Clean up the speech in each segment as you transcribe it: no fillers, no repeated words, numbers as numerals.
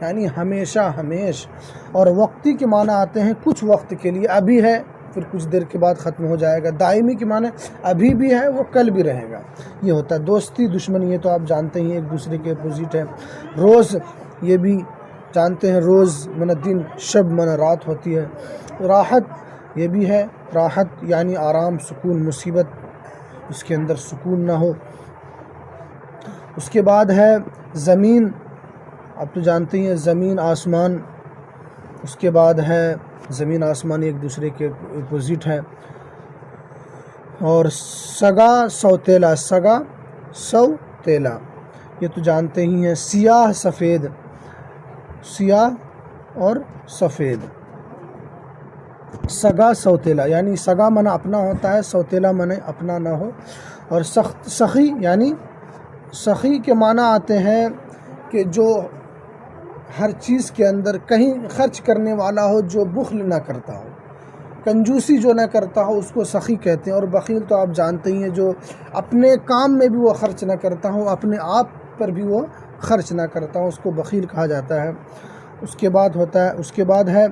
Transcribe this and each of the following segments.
یعنی ہمیشہ ہمیش، اور وقتی کے معنی آتے ہیں کچھ وقت کے لیے، ابھی ہے پھر کچھ دیر کے بعد ختم ہو جائے گا، دائمی کے معنی ابھی بھی ہے وہ کل بھی رہے گا، یہ ہوتا ہے۔ دوستی دشمنی یہ تو آپ جانتے ہیں ایک دوسرے کے اپوزٹ ہے۔ روز یہ بھی جانتے ہیں، روز من دن، شب من رات ہوتی ہے۔ راحت یہ بھی ہے، راحت یعنی آرام، سکون، مصیبت اس کے اندر سکون نہ ہو۔ اس کے بعد ہے زمین، آپ تو جانتے ہیں زمین آسمان، اس کے بعد ہے زمین آسمان ایک دوسرے کے اپوزٹ ہے۔ اور سگا سوتیلا، سگا سوتیلا یہ تو جانتے ہی ہیں، سیاہ سفید، سیاہ اور سفید، سگا سوتیلا یعنی سگا منع اپنا ہوتا ہے، سوتیلا منع اپنا نہ ہو۔ اور سخی یعنی سخی کے معنی آتے ہیں کہ جو ہر چیز کے اندر کہیں خرچ کرنے والا ہو، جو بخل نہ کرتا ہو، کنجوسی جو نہ کرتا ہو، اس کو سخی کہتے ہیں۔ اور بخیل تو آپ جانتے ہی ہیں، جو اپنے کام میں بھی وہ خرچ نہ کرتا ہو، اپنے آپ پر بھی وہ خرچ نہ کرتا ہو، اس کو بخیل کہا جاتا ہے۔ اس کے بعد ہے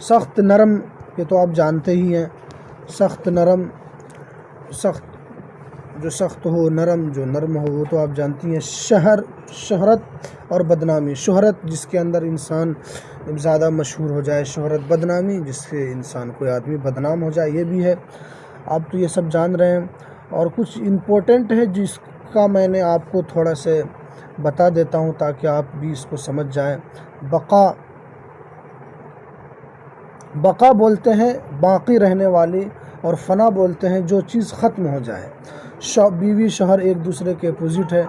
سخت نرم، یہ تو آپ جانتے ہی ہیں، سخت نرم، سخت جو سخت ہو، نرم جو نرم ہو، وہ تو آپ جانتی ہیں۔ شہرت اور بدنامی، شہرت جس کے اندر انسان زیادہ مشہور ہو جائے، شہرت، بدنامی جس سے انسان کوئی آدمی بدنام ہو جائے، یہ بھی ہے۔ آپ تو یہ سب جان رہے ہیں۔ اور کچھ امپورٹنٹ ہے جس کا میں نے آپ کو تھوڑا سے بتا دیتا ہوں تاکہ آپ بھی اس کو سمجھ جائیں۔ بقا بولتے ہیں باقی رہنے والی، اور فنا بولتے ہیں جو چیز ختم ہو جائے۔ بیوی شوہر ایک دوسرے کے اپوزٹ ہے۔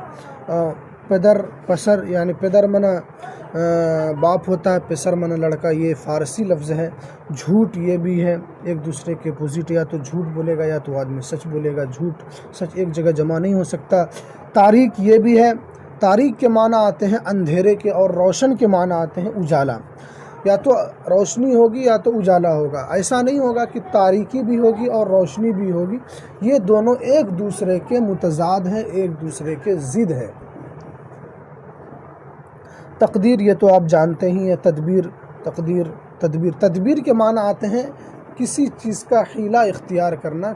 پدر پسر یعنی پدر منع باپ ہوتا ہے، پسر منع لڑکا، یہ فارسی لفظ ہے۔ جھوٹ یہ بھی ہے ایک دوسرے کے اپوزٹ، یا تو جھوٹ بولے گا یا تو آدمی سچ بولے گا، جھوٹ سچ ایک جگہ جمع نہیں ہو سکتا۔ تاریک یہ بھی ہے، تاریک کے معنی آتے ہیں اندھیرے کے، اور روشن کے معنی آتے ہیں اجالا، یا تو روشنی ہوگی یا تو اجالا ہوگا، ایسا نہیں ہوگا کہ تاریکی بھی ہوگی اور روشنی بھی ہوگی، یہ دونوں ایک دوسرے کے متضاد ہیں، ایک دوسرے کے ضد ہے۔ تقدیر یہ تو آپ جانتے ہی ہیں، تدبیر کے معنی آتے ہیں کسی چیز کا حیلہ اختیار کرنا،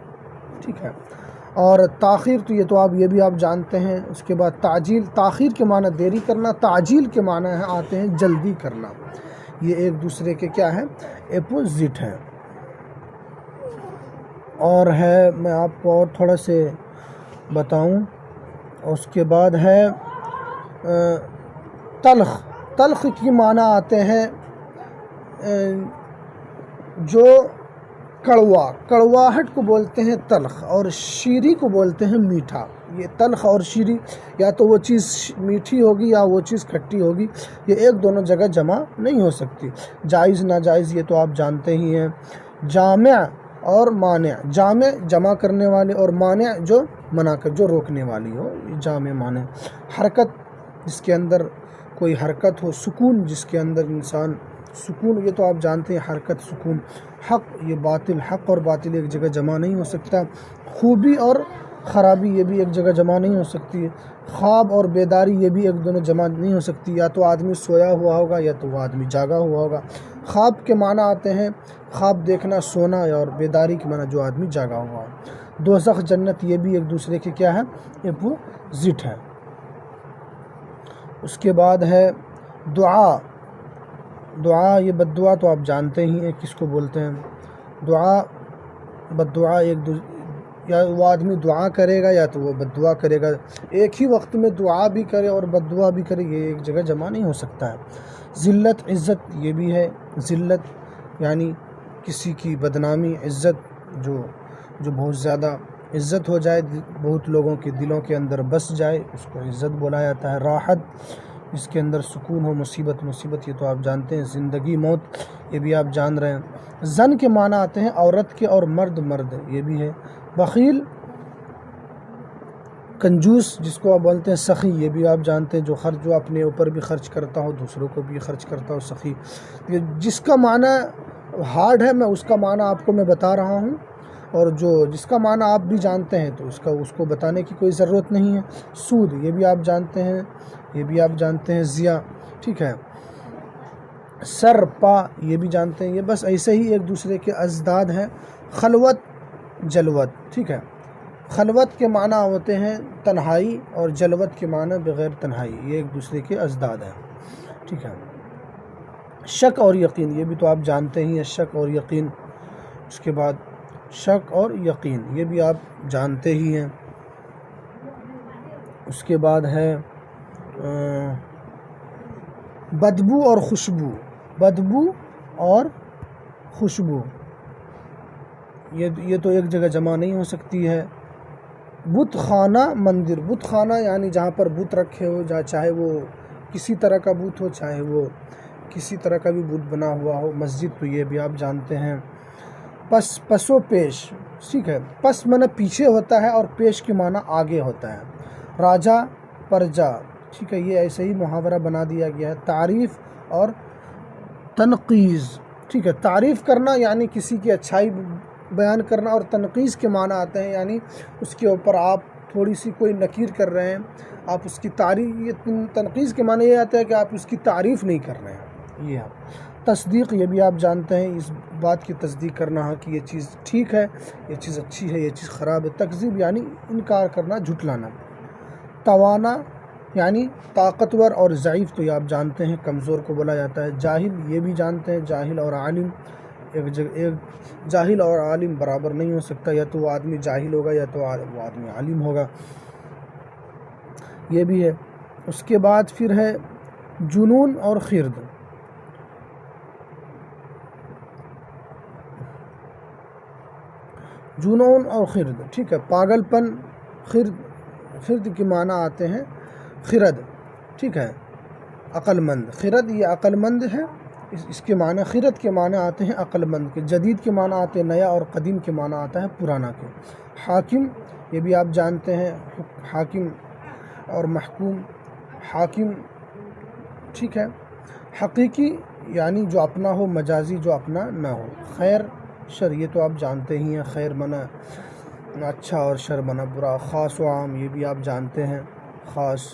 ٹھیک ہے۔ اور تاخیر تو یہ تو یہ بھی آپ جانتے ہیں۔ اس کے بعد تعجیل، تاخیر کے معنی دیری کرنا، تعجیل کے معنی آتے ہیں جلدی کرنا، یہ ایک دوسرے کے کیا ہے، اپوزٹ ہے۔ اور ہے میں آپ کو اور تھوڑا سے بتاؤں، اس کے بعد ہے تلخ کی معنی آتے ہیں جو کڑواہٹ کو بولتے ہیں تلخ، اور شیریں کو بولتے ہیں میٹھا۔ یہ تلخ اور شیریں، یا تو وہ چیز میٹھی ہوگی یا وہ چیز کھٹی ہوگی، یہ ایک دونوں جگہ جمع نہیں ہو سکتی۔ جائز ناجائز یہ تو آپ جانتے ہی ہیں۔ جامع اور مانع، جامع جمع کرنے والے، اور مانع جو منع کر، جو روکنے والی ہو، یہ جامع مانع۔ حرکت جس کے اندر کوئی حرکت ہو، سکون جس کے اندر انسان سکون، یہ تو آپ جانتے ہیں حرکت، سکون۔ حق یہ باطل، حق اور باطل ایک جگہ جمع نہیں ہو سکتا۔ خوبی اور خرابی یہ بھی ایک جگہ جمع نہیں ہو سکتی۔ خواب اور بیداری یہ بھی ایک دونوں جمع نہیں ہو سکتی، یا تو آدمی سویا ہوا ہوگا یا تو وہ آدمی جاگا ہوا ہوگا۔ خواب کے معنی آتے ہیں خواب دیکھنا، سونا، اور بیداری کے معنی جو آدمی جاگا ہوا ہو۔ دوزخ جنت یہ بھی ایک دوسرے کے کیا ہے، اپوزٹ ہے۔ اس کے بعد ہے دعا یہ بد دعا تو آپ جانتے ہی ہیں کس کو بولتے ہیں۔ بد دعا یا وہ آدمی دعا کرے گا یا تو وہ بد دعا کرے گا، ایک ہی وقت میں دعا بھی کرے اور بد دعا بھی کرے، یہ ایک جگہ جمع نہیں ہو سکتا ہے۔ ذلت عزت یہ بھی ہے، ذلت یعنی کسی کی بدنامی، عزت جو بہت زیادہ عزت ہو جائے، بہت لوگوں کے دلوں کے اندر بس جائے، اس کو عزت بولا جاتا ہے۔ راحت اس کے اندر سکون ہو، مصیبت یہ تو آپ جانتے ہیں۔ زندگی موت یہ بھی آپ جان رہے ہیں۔ زن کے معنی آتے ہیں عورت کے، اور مرد یہ بھی ہے۔ بخیل کنجوس جس کو آپ بولتے ہیں۔ سخی یہ بھی آپ جانتے ہیں، جو اپنے اوپر بھی خرچ کرتا ہو، دوسروں کو بھی خرچ کرتا ہو، سخی۔ جس کا معنی ہارڈ ہے، میں اس کا معنی آپ کو بتا رہا ہوں، اور جس کا معنی آپ بھی جانتے ہیں تو اس کو بتانے کی کوئی ضرورت نہیں ہے. سود یہ بھی آپ جانتے ہیں, ضیاء, ٹھیک ہے. سر پا یہ بھی جانتے ہیں. یہ بس ایسے ہی ایک دوسرے کے ازداد ہیں. خلوت جلوت, ٹھیک ہے. خلوت کے معنی ہوتے ہیں تنہائی اور جلوت کے معنی بغیر تنہائی. یہ ایک دوسرے کے ازداد ہیں, ٹھیک ہے. شک اور یقین یہ بھی تو آپ جانتے ہی ہیں, شک اور یقین. اس کے بعد شک اور یقین یہ بھی آپ جانتے ہی ہیں. اس کے بعد ہے بدبو اور خوشبو. بدبو اور خوشبو یہ تو ایک جگہ جمع نہیں ہو سکتی ہے. بت خانہ مندر. بت خانہ یعنی جہاں پر بت رکھے ہو, چاہے وہ کسی طرح کا بت ہو, چاہے وہ کسی طرح کا بھی بت بنا ہوا ہو. مسجد تو یہ بھی آپ جانتے ہیں. پس و پیش, ٹھیک ہے. پس معنی پیچھے ہوتا ہے اور پیش کے معنی آگے ہوتا ہے. راجا پرجا, ٹھیک ہے. یہ ایسے ہی محاورہ بنا دیا گیا ہے. تعریف اور تنقیز, ٹھیک ہے. تعریف کرنا یعنی کسی کی اچھائی بیان کرنا, اور تنقیز کے معنی آتے ہیں یعنی اس کے اوپر آپ تھوڑی سی کوئی نکیر کر رہے ہیں, آپ اس کی تعریف. تنقیز کے معنی یہ آتا ہے کہ آپ اس کی تعریف نہیں کر رہے ہیں. یہ تصدیق یہ بھی آپ جانتے ہیں, اس بات کی تصدیق کرنا ہے کہ یہ چیز ٹھیک ہے, یہ چیز اچھی ہے, یہ چیز خراب ہے. تکذیب یعنی انکار کرنا, جھٹلانا. توانا یعنی طاقتور اور ضعیف تو یہ آپ جانتے ہیں, کمزور کو بولا جاتا ہے. جاہل یہ بھی جانتے ہیں, جاہل اور عالم ایک جاہل اور عالم برابر نہیں ہو سکتا. یا تو وہ آدمی جاہل ہوگا یا تو وہ آدمی عالم ہوگا. یہ بھی ہے. اس کے بعد پھر ہے جنون اور خرد. جنون اور خرد, ٹھیک ہے. پاگل پن. خرد کے معنی آتے ہیں خرد, ٹھیک ہے. عقل مند. خرد یہ عقل مند ہے. اس کے معنی خرد کے معنی آتے ہیں عقل مند کے. جدید کے معنی آتے ہیں نیا, اور قدیم کے معنی آتا ہے پرانا کے. حاکم یہ بھی آپ جانتے ہیں, حاکم اور محکوم. حاکم, ٹھیک ہے. حقیقی یعنی جو اپنا ہو, مجازی جو اپنا نہ ہو. خیر شر یہ تو آپ جانتے ہی ہیں, خیر منع اچھا اور شر منع برا. خاص و عام یہ بھی آپ جانتے ہیں, خاص.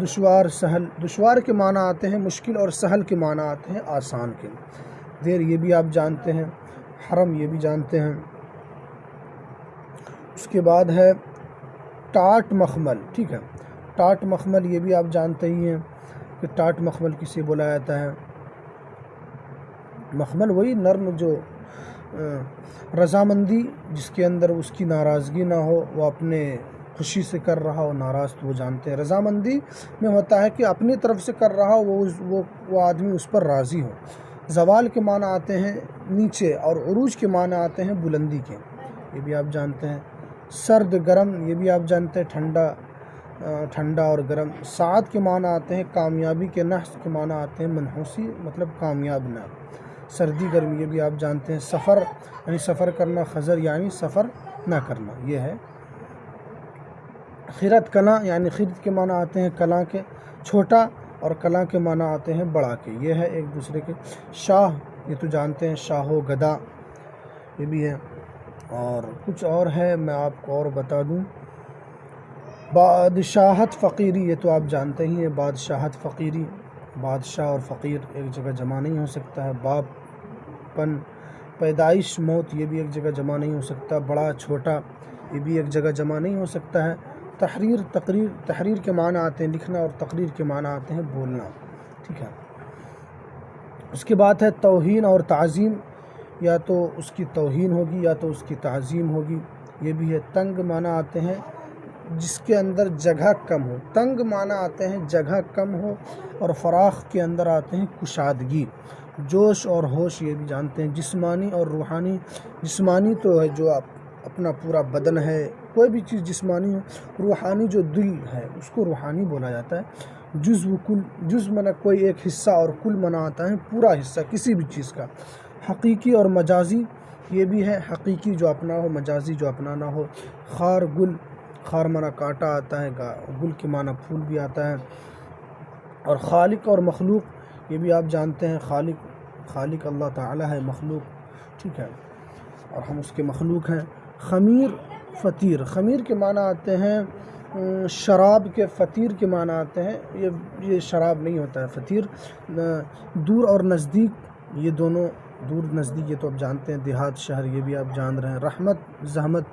دشوار سہل. دشوار کے معنی آتے ہیں مشکل, اور سہل کے معنی آتے ہیں آسان کے. دیر یہ بھی آپ جانتے ہیں. حرم یہ بھی جانتے ہیں. اس کے بعد ہے ٹاٹ مخمل, ٹھیک ہے. ٹاٹ مخمل یہ بھی آپ جانتے ہی ہیں کہ ٹاٹ مخمل کسے بولا جاتا ہے. مخمل وہی نرم جو رضامندی, جس کے اندر اس کی ناراضگی نہ ہو, وہ اپنے خوشی سے کر رہا ہو, ناراض تو وہ جانتے ہیں. رضامندی میں ہوتا ہے کہ اپنی طرف سے کر رہا ہو, وہ آدمی اس پر راضی ہو. زوال کے معنی آتے ہیں نیچے, اور عروج کے معنی آتے ہیں بلندی کے. یہ بھی آپ جانتے ہیں. سرد گرم یہ بھی آپ جانتے ہیں, ٹھنڈا اور گرم. سعادت کے معنی آتے ہیں کامیابی کے. نحس کے معنی آتے ہیں منحوسی, مطلب کامیاب نہ. سردی گرمی یہ بھی آپ جانتے ہیں. سفر یعنی سفر کرنا. خزر یعنی سفر نہ کرنا. یہ ہے. خرد کلاں یعنی خرد کے معنی آتے ہیں کلاں کے, چھوٹا, اور کلاں کے معنی آتے ہیں بڑا کے. یہ ہے ایک دوسرے کے. شاہ یہ تو جانتے ہیں, شاہ و گدا یہ بھی ہے. اور کچھ اور ہے, میں آپ کو اور بتا دوں. بادشاہت فقیری یہ تو آپ جانتے ہی ہیں. بادشاہت فقیری, بادشاہ اور فقیر ایک جگہ جمع نہیں ہو سکتا ہے. باپ پن. پیدائش موت یہ بھی ایک جگہ جمع نہیں ہو سکتا. بڑا چھوٹا یہ بھی ایک جگہ جمع نہیں ہو سکتا ہے. تحریر تقریر. تحریر کے معنی آتے ہیں لکھنا, اور تقریر کے معنی آتے ہیں بولنا, ٹھیک ہے. اس کے بعد ہے توہین اور تعظیم. یا تو اس کی توہین ہوگی یا تو اس کی تعظیم ہوگی. یہ بھی ہے. تنگ معنی آتے ہیں جس کے اندر جگہ کم ہو. تنگ معنی آتے ہیں جگہ کم ہو, اور فراخ کے اندر آتے ہیں کشادگی. جوش اور ہوش یہ بھی جانتے ہیں. جسمانی اور روحانی. جسمانی تو ہے جو اپنا پورا بدن ہے, کوئی بھی چیز جسمانی ہو. روحانی جو دل ہے اس کو روحانی بولا جاتا ہے. جزو کل. جزو معنی کوئی ایک حصہ, اور کل معنی آتا ہے پورا حصہ کسی بھی چیز کا. حقیقی اور مجازی یہ بھی ہے. حقیقی جو اپنا ہو, مجازی جو اپنا نہ ہو. خار گل. خار معنی کانٹا آتا ہے, گل کے معنی پھول بھی آتا ہے. اور خالق اور مخلوق یہ بھی آپ جانتے ہیں. خالق اللہ تعالی ہے, مخلوق ٹھیک ہے, اور ہم اس کے مخلوق ہیں. خمیر فطیر، خمیر کے معنی آتے ہیں شراب کے، فطیر کے معنی آتے ہیں یہ شراب نہیں ہوتا ہے فطیر۔ دور اور نزدیک، یہ دونوں، دور نزدیک یہ تو آپ جانتے ہیں، دیہات شہر یہ بھی آپ جان رہے ہیں، رحمت زحمت،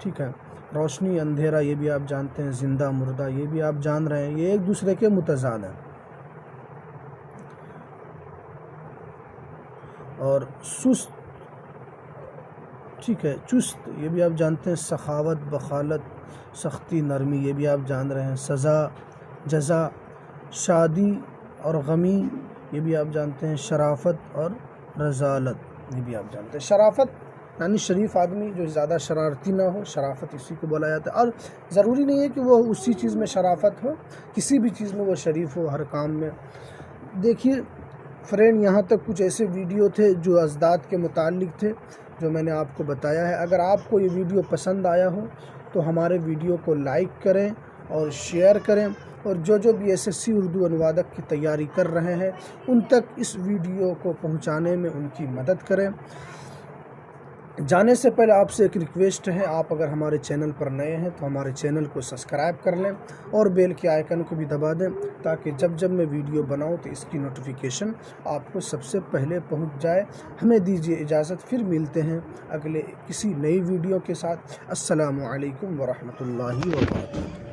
ٹھیک ہے، روشنی اندھیرا یہ بھی آپ جانتے ہیں، زندہ مردہ یہ بھی آپ جان رہے ہیں، یہ ایک دوسرے کے متضاد ہیں۔ اور سست، ٹھیک ہے، چست یہ بھی آپ جانتے ہیں، سخاوت بخالت، سختی نرمی یہ بھی آپ جان رہے ہیں، سزا جزا، شادی اور غمی یہ بھی آپ جانتے ہیں، شرافت اور رذالت یہ بھی آپ جانتے ہیں۔ شرافت یعنی شریف آدمی جو زیادہ شرارتی نہ ہو، شرافت اسی کو بولا جاتا ہے۔ اور ضروری نہیں ہے کہ وہ اسی چیز میں شرافت ہو، کسی بھی چیز میں وہ شریف ہو، ہر کام میں۔ دیکھیے فرینڈ، یہاں تک کچھ ایسے ویڈیو تھے جو اضداد کے متعلق تھے جو میں نے آپ کو بتایا ہے۔ اگر آپ کو یہ ویڈیو پسند آیا ہو تو ہمارے ویڈیو کو لائک کریں اور شیئر کریں، اور جو بھی SSC اردو انوادک کی تیاری کر رہے ہیں ان تک اس ویڈیو کو پہنچانے میں ان کی مدد کریں۔ جانے سے پہلے آپ سے ایک ریکویسٹ ہے، آپ اگر ہمارے چینل پر نئے ہیں تو ہمارے چینل کو سبسکرائب کر لیں اور بیل کے آئیکن کو بھی دبا دیں، تاکہ جب میں ویڈیو بناؤں تو اس کی نوٹیفیکیشن آپ کو سب سے پہلے پہنچ جائے۔ ہمیں دیجیے اجازت، پھر ملتے ہیں اگلے کسی نئی ویڈیو کے ساتھ۔ السلام علیکم ورحمۃ اللہ وبرکاتہ۔